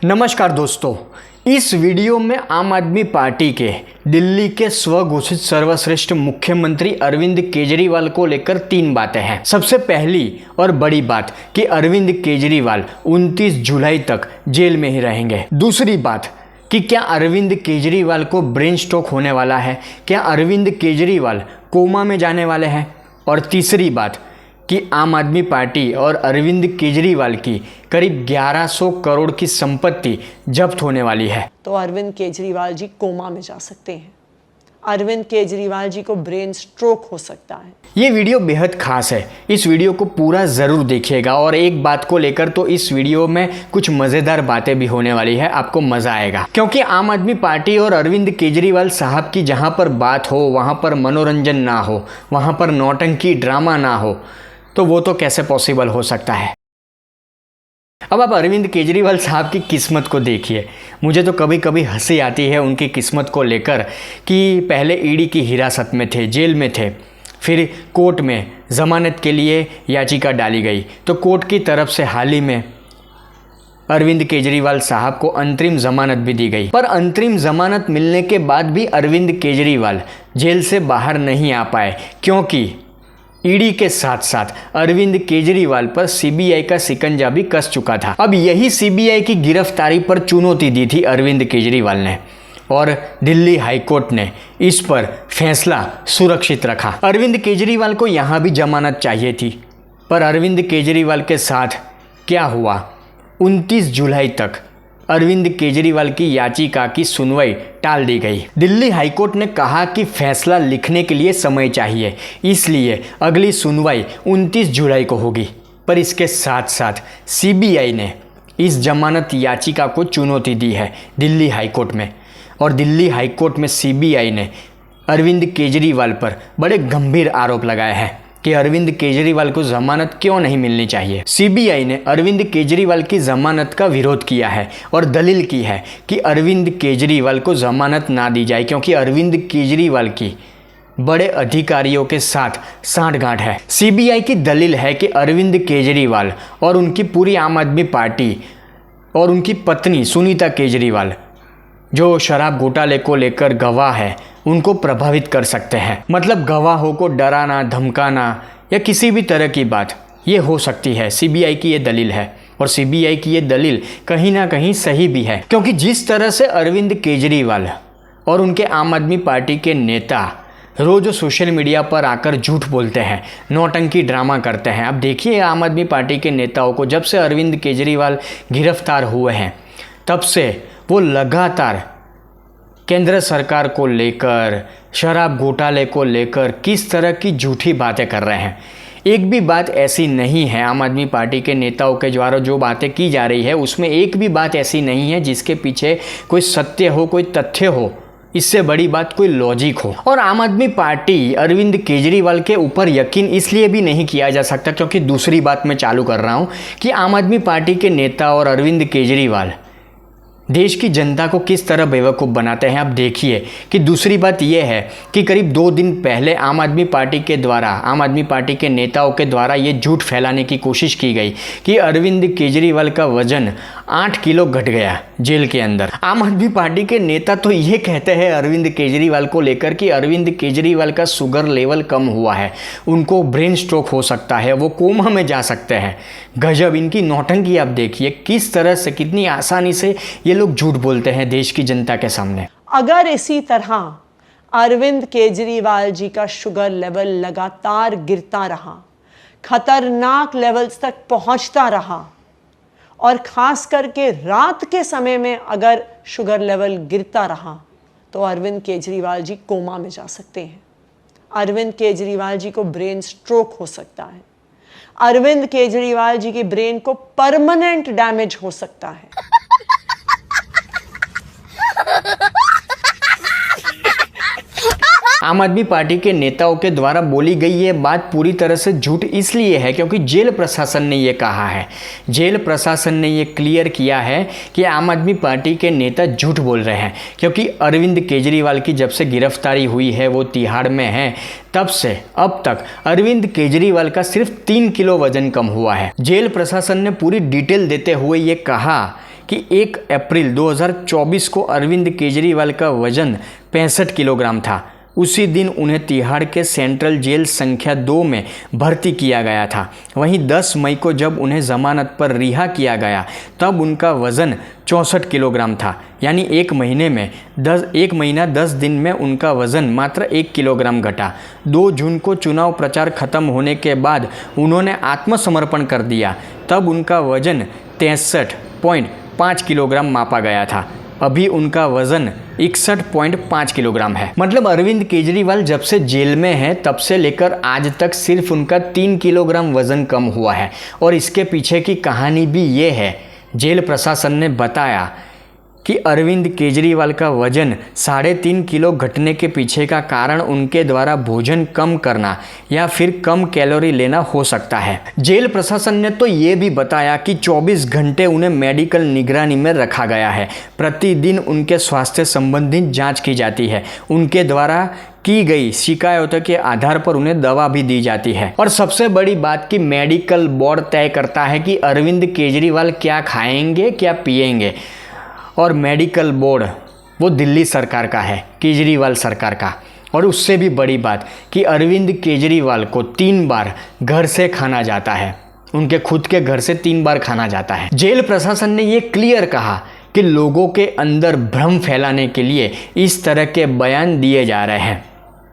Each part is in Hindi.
नमस्कार दोस्तों, इस वीडियो में आम आदमी पार्टी के दिल्ली के स्वघोषित सर्वश्रेष्ठ मुख्यमंत्री अरविंद केजरीवाल को लेकर 3 बातें हैं। सबसे पहली और बड़ी बात कि अरविंद केजरीवाल 29 जुलाई तक जेल में ही रहेंगे। दूसरी बात कि क्या अरविंद केजरीवाल को ब्रेन स्ट्रोक होने वाला है, क्या अरविंद केजरीवाल कोमा में जाने वाले हैं। और तीसरी बात कि आम आदमी पार्टी और अरविंद केजरीवाल की करीब 1100 करोड़ की संपत्ति जब्त होने वाली है। तो अरविंद केजरीवाल जी कोमा में जा सकते हैं। अरविंद केजरीवाल जी को ब्रेन स्ट्रोक हो सकता है। ये वीडियो बेहद खास है, इस वीडियो को पूरा ज़रूर देखिएगा। और एक बात को लेकर तो इस वीडियो में कुछ मज़ेदार बातें भी होने वाली है, आपको मज़ा आएगा। क्योंकि आम आदमी पार्टी और अरविंद केजरीवाल साहब की जहाँ पर बात हो वहाँ पर मनोरंजन ना हो, वहाँ पर नौटंकी ड्रामा ना हो, तो वो तो कैसे पॉसिबल हो सकता है। अब आप अरविंद केजरीवाल साहब की किस्मत को देखिए। मुझे तो कभी कभी हंसी आती है उनकी किस्मत को लेकर कि पहले ईडी की हिरासत में थे, जेल में थे, फिर कोर्ट में ज़मानत के लिए याचिका डाली गई तो कोर्ट की तरफ से हाल ही में अरविंद केजरीवाल साहब को अंतरिम ज़मानत भी दी गई। पर अंतरिम ज़मानत मिलने के बाद भी अरविंद केजरीवाल जेल से बाहर नहीं आ पाए, क्योंकि ईडी के साथ साथ अरविंद केजरीवाल पर सीबीआई का शिकंजा भी कस चुका था। अब यही सीबीआई की गिरफ्तारी पर चुनौती दी थी अरविंद केजरीवाल ने और दिल्ली हाईकोर्ट ने इस पर फैसला सुरक्षित रखा। अरविंद केजरीवाल को यहाँ भी जमानत चाहिए थी, पर अरविंद केजरीवाल के साथ क्या हुआ, 29 जुलाई तक अरविंद केजरीवाल की याचिका की सुनवाई टाल दी गई। दिल्ली हाईकोर्ट ने कहा कि फैसला लिखने के लिए समय चाहिए, इसलिए अगली सुनवाई 29 जुलाई को होगी। पर इसके साथ साथ सीबीआई ने इस जमानत याचिका को चुनौती दी है दिल्ली हाईकोर्ट में, और दिल्ली हाईकोर्ट में सीबीआई ने अरविंद केजरीवाल पर बड़े गंभीर आरोप लगाए हैं कि अरविंद केजरीवाल को जमानत क्यों नहीं मिलनी चाहिए। सीबीआई ने अरविंद केजरीवाल की जमानत का विरोध किया है और दलील की है कि अरविंद केजरीवाल को जमानत ना दी जाए, क्योंकि अरविंद केजरीवाल की बड़े अधिकारियों के साथ सांठगांठ है। सीबीआई की दलील है कि अरविंद केजरीवाल और उनकी पूरी आम आदमी पार्टी और उनकी पत्नी सुनीता केजरीवाल, जो शराब घोटाले को लेकर गवाह है, उनको प्रभावित कर सकते हैं। मतलब गवाहों को डराना, धमकाना या किसी भी तरह की बात ये हो सकती है। सीबीआई की ये दलील है और सीबीआई की ये दलील कहीं ना कहीं सही भी है, क्योंकि जिस तरह से अरविंद केजरीवाल और उनके आम आदमी पार्टी के नेता रोज़ सोशल मीडिया पर आकर झूठ बोलते हैं, नौटंकी ड्रामा करते हैं। अब देखिए आम आदमी पार्टी के नेताओं को, जब से अरविंद केजरीवाल गिरफ्तार हुए हैं तब से वो लगातार केंद्र सरकार को लेकर, शराब घोटाले को लेकर किस तरह की झूठी बातें कर रहे हैं। एक भी बात ऐसी नहीं है, आम आदमी पार्टी के नेताओं के द्वारा जो बातें की जा रही है उसमें एक भी बात ऐसी नहीं है जिसके पीछे कोई सत्य हो, कोई तथ्य हो, इससे बड़ी बात कोई लॉजिक हो। और आम आदमी पार्टी अरविंद केजरीवाल के ऊपर यकीन इसलिए भी नहीं किया जा सकता, क्योंकि दूसरी बात मैं चालू कर रहा हूँ कि आम आदमी पार्टी के नेता और अरविंद केजरीवाल देश की जनता को किस तरह बेवकूफ़ बनाते हैं। अब देखिए कि दूसरी बात यह है कि करीब 2 दिन पहले आम आदमी पार्टी के द्वारा, आम आदमी पार्टी के नेताओं के द्वारा ये झूठ फैलाने की कोशिश की गई कि अरविंद केजरीवाल का वजन 8 किलो घट गया जेल के अंदर। आम आदमी पार्टी के नेता तो ये कहते हैं अरविंद केजरीवाल को लेकर कि अरविंद केजरीवाल का शुगर लेवल कम हुआ है, उनको ब्रेन स्ट्रोक हो सकता है, वो कोमा में जा सकते हैं। गजब इनकी नौटंकी आप देखिए, किस तरह से, कितनी आसानी से ये लोग झूठ बोलते हैं देश की जनता के सामने। अगर इसी तरह अरविंद केजरीवाल जी का शुगर लेवल लगातार गिरता रहा, खतरनाक लेवल्स तक पहुंचता रहा, और खास करके रात के समय में अगर शुगर लेवल गिरता रहा, तो अरविंद केजरीवाल जी कोमा में जा सकते हैं। अरविंद केजरीवाल जी को ब्रेन स्ट्रोक हो सकता है। अरविंद केजरीवाल जी की ब्रेन को परमानेंट डैमेज हो सकता है। आम आदमी पार्टी के नेताओं के द्वारा बोली गई ये बात पूरी तरह से झूठ इसलिए है क्योंकि जेल प्रशासन ने ये कहा है, जेल प्रशासन ने ये क्लियर किया है कि आम आदमी पार्टी के नेता झूठ बोल रहे हैं। क्योंकि अरविंद केजरीवाल की जब से गिरफ्तारी हुई है, वो तिहाड़ में है, तब से अब तक अरविंद केजरीवाल का सिर्फ 3 किलो वजन कम हुआ है। जेल प्रशासन ने पूरी डिटेल देते हुए ये कहा कि 1 अप्रैल 2024 को अरविंद केजरीवाल का वजन 65 किलोग्राम था। उसी दिन उन्हें तिहाड़ के सेंट्रल जेल संख्या 2 में भर्ती किया गया था। वहीं 10 मई को जब उन्हें जमानत पर रिहा किया गया तब उनका वज़न 64 किलोग्राम था। यानी 1 महीना 10 दिन में उनका वज़न मात्र 1 किलोग्राम घटा। 2 जून को चुनाव प्रचार खत्म होने के बाद उन्होंने आत्मसमर्पण कर दिया। तब उनका वज़न 63.5 किलोग्राम मापा गया था। अभी उनका वज़न 61.5 किलोग्राम है। मतलब अरविंद केजरीवाल जब से जेल में हैं तब से लेकर आज तक सिर्फ उनका 3 किलोग्राम वज़न कम हुआ है। और इसके पीछे की कहानी भी ये है, जेल प्रशासन ने बताया कि अरविंद केजरीवाल का वजन 3.5 किलो घटने के पीछे का कारण उनके द्वारा भोजन कम करना या फिर कम कैलोरी लेना हो सकता है। जेल प्रशासन ने तो ये भी बताया कि 24 घंटे उन्हें मेडिकल निगरानी में रखा गया है। प्रतिदिन उनके स्वास्थ्य संबंधित जांच की जाती है। उनके द्वारा की गई शिकायतों के आधार पर उन्हें दवा भी दी जाती है। और सबसे बड़ी बात कि मेडिकल बोर्ड तय करता है कि अरविंद केजरीवाल क्या खाएंगे, क्या पिएंगे। और मेडिकल बोर्ड वो दिल्ली सरकार का है, केजरीवाल सरकार का। और उससे भी बड़ी बात कि अरविंद केजरीवाल को 3 बार घर से खाना जाता है, उनके खुद के घर से 3 बार खाना जाता है। जेल प्रशासन ने ये क्लियर कहा कि लोगों के अंदर भ्रम फैलाने के लिए इस तरह के बयान दिए जा रहे हैं।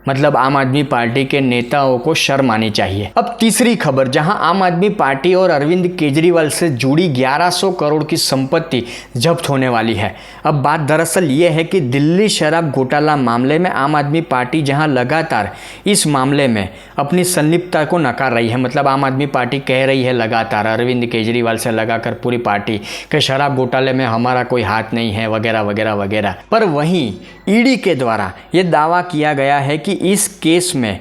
मतलब आम आदमी पार्टी के नेताओं को शर्म आनी चाहिए। अब तीसरी खबर, जहां आम आदमी पार्टी और अरविंद केजरीवाल से जुड़ी 1100 करोड़ की संपत्ति जब्त होने वाली है। अब बात दरअसल ये है कि दिल्ली शराब घोटाला मामले में आम आदमी पार्टी जहां लगातार इस मामले में अपनी संलिप्तता को नकार रही है, मतलब आम आदमी पार्टी कह रही है लगातार अरविंद केजरीवाल से लगाकर पूरी पार्टी कि शराब घोटाले में हमारा कोई हाथ नहीं है वगैरह वगैरह वगैरह, पर वहीं ईडी के द्वारा ये दावा किया गया है कि इस केस में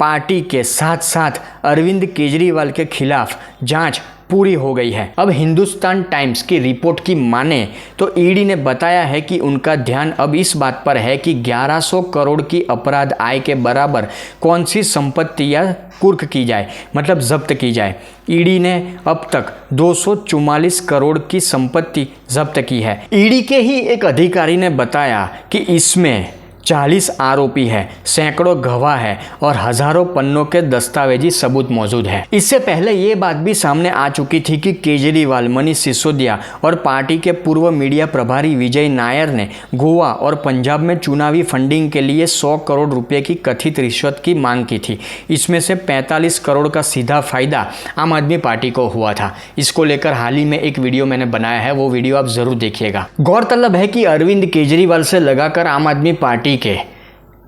पार्टी के साथ साथ अरविंद केजरीवाल के खिलाफ जांच पूरी हो गई है। अब हिंदुस्तान टाइम्स की रिपोर्ट की माने तो ईडी ने बताया है कि उनका ध्यान अब इस बात पर है कि 1100 करोड़ की अपराध आय के बराबर कौन सी संपत्ति या कुर्क की जाए, मतलब जब्त की जाए। ईडी ने अब तक 244 करोड़ की संपत्ति जब्त की है। ईडी के ही एक अधिकारी ने बताया कि इसमें 40 आरोपी है, सैकड़ों गवाह है और हजारों पन्नों के दस्तावेजी सबूत मौजूद है। इससे पहले ये बात भी सामने आ चुकी थी कि केजरीवाल, मनीष सिसोदिया और पार्टी के पूर्व मीडिया प्रभारी विजय नायर ने गोवा और पंजाब में चुनावी फंडिंग के लिए 100 करोड़ रुपए की कथित रिश्वत की मांग की थी। इसमें से 45 करोड़ का सीधा फायदा आम आदमी पार्टी को हुआ था। इसको लेकर हाल ही में एक वीडियो मैंने बनाया है, वो वीडियो आप जरूर देखिएगा। गौरतलब है कि अरविंद केजरीवाल से लगाकर आम आदमी पार्टी के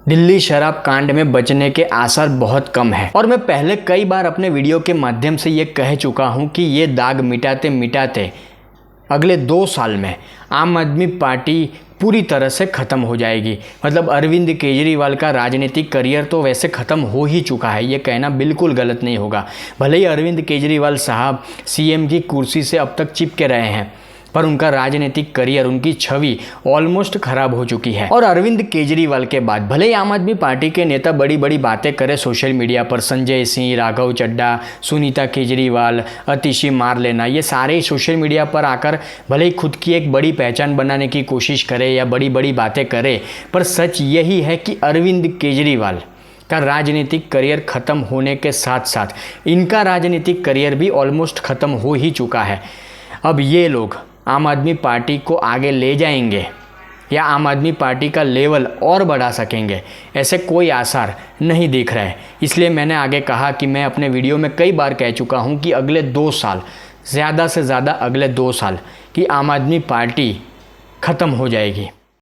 दिल्ली शराब कांड में बचने के आसार बहुत कम है। और मैं पहले कई बार अपने वीडियो के माध्यम से ये कह चुका हूँ कि ये दाग मिटाते मिटाते अगले 2 साल में आम आदमी पार्टी पूरी तरह से ख़त्म हो जाएगी। मतलब अरविंद केजरीवाल का राजनीतिक करियर तो वैसे ख़त्म हो ही चुका है, ये कहना बिल्कुल गलत नहीं होगा। भले ही अरविंद केजरीवाल साहब सीएम की कुर्सी से अब तक चिपके रहे हैं, पर उनका राजनीतिक करियर, उनकी छवि ऑलमोस्ट खराब हो चुकी है। और अरविंद केजरीवाल के बाद भले ही आम आदमी पार्टी के नेता बड़ी बड़ी बातें करें सोशल मीडिया पर, संजय सिंह, राघव चड्ढा, सुनीता केजरीवाल, अतिशी मार लेना, ये सारे सोशल मीडिया पर आकर भले ही खुद की एक बड़ी पहचान बनाने की कोशिश करें या बड़ी बड़ी बातें करें, पर सच यही है कि अरविंद केजरीवाल का राजनीतिक करियर ख़त्म होने के साथ साथ इनका राजनीतिक करियर भी ऑलमोस्ट ख़त्म हो ही चुका है। अब ये लोग आम आदमी पार्टी को आगे ले जाएंगे या आम आदमी पार्टी का लेवल और बढ़ा सकेंगे, ऐसे कोई आसार नहीं दिख रहे। इसलिए मैंने आगे कहा कि मैं अपने वीडियो में कई बार कह चुका हूं कि अगले 2 साल, ज़्यादा से ज़्यादा अगले 2 साल की आम आदमी पार्टी ख़त्म हो जाएगी।